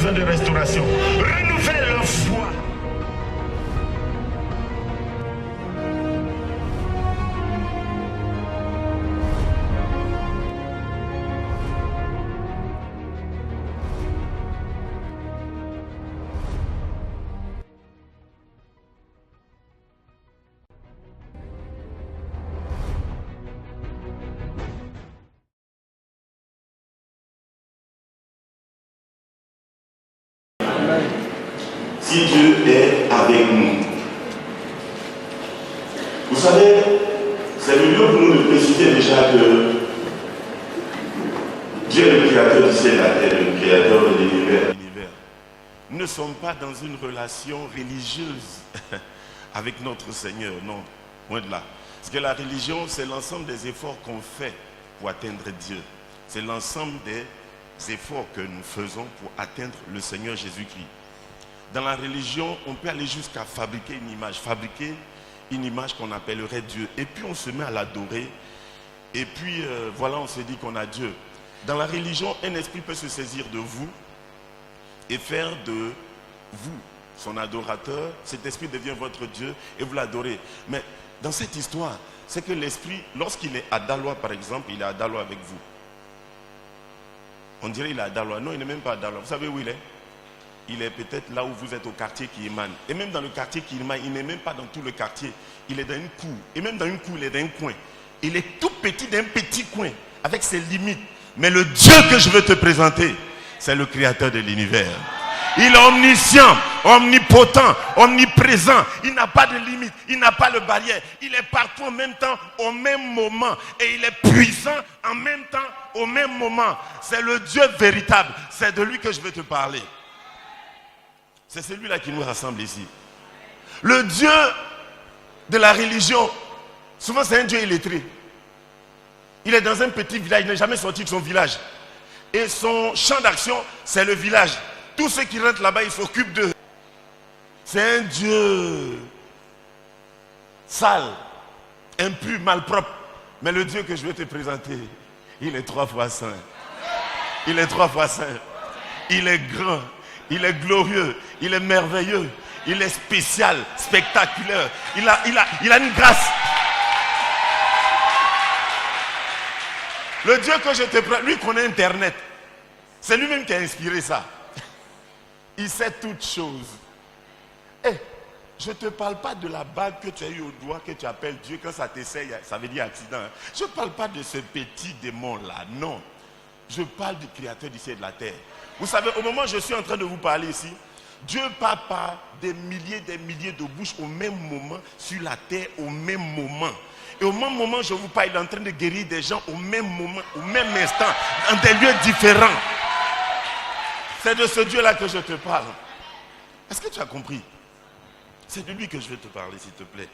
besoin de restauration. Renouvelle leur foi. Si Dieu est avec nous. Vous savez, c'est le lieu pour nous de préciser déjà que Dieu est le créateur du ciel et de la terre, le créateur de l'univers. Nous ne sommes pas dans une relation religieuse avec notre Seigneur, non, loin de là. Parce que la religion, c'est l'ensemble des efforts qu'on fait pour atteindre Dieu. C'est l'ensemble des efforts que nous faisons pour atteindre le Seigneur Jésus-Christ. Dans la religion, on peut aller jusqu'à fabriquer une image qu'on appellerait Dieu. Et puis on se met à l'adorer. Et puis voilà, on se dit qu'on a Dieu. Dans la religion, un esprit peut se saisir de vous et faire de vous son adorateur. Cet esprit devient votre Dieu et vous l'adorez. Mais dans cette histoire, c'est que l'esprit, lorsqu'il est à Daloa par exemple, il est à Daloa avec vous. On dirait qu'il est à Daloa. Non, il n'est même pas à Daloa. Vous savez où il est? Il est peut-être là où vous êtes au quartier qui émane. Et même dans le quartier qui émane, il n'est même pas dans tout le quartier. Il est dans une cour. Et même dans une cour, il est dans un coin. Il est tout petit d'un petit coin, avec ses limites. Mais le Dieu que je veux te présenter, c'est le créateur de l'univers. Il est omniscient, omnipotent, omniprésent. Il n'a pas de limite, il n'a pas de barrière. Il est partout en même temps, au même moment. Et il est puissant en même temps, au même moment. C'est le Dieu véritable. C'est de lui que je veux te parler. C'est celui-là qui nous rassemble ici. Le Dieu de la religion, souvent c'est un Dieu illettré. Il est dans un petit village, il n'est jamais sorti de son village. Et son champ d'action, c'est le village. Tous ceux qui rentrent là-bas, ils s'occupent d'eux. C'est un Dieu sale, impur, malpropre. Mais le Dieu que je vais te présenter, il est 3 fois saint. Il est 3 fois saint. Il est grand. Il est glorieux, il est merveilleux, il est spécial, spectaculaire, il a une grâce. Le Dieu que je te présente, lui connaît Internet. C'est lui-même qui a inspiré ça. Il sait toutes choses. Je ne te parle pas de la bague que tu as eue au doigt, que tu appelles Dieu, quand ça t'essaye, ça veut dire accident. Je ne parle pas de ce petit démon-là, non. Je parle du créateur du ciel et de la terre. Vous savez, au moment où je suis en train de vous parler ici, Dieu parle par des milliers de bouches au même moment, sur la terre au même moment. Et au même moment, je vous parle, il est en train de guérir des gens au même moment, au même instant, dans des lieux différents. C'est de ce Dieu-là que je te parle. Est-ce que tu as compris? C'est de lui que je vais te parler, s'il te plaît.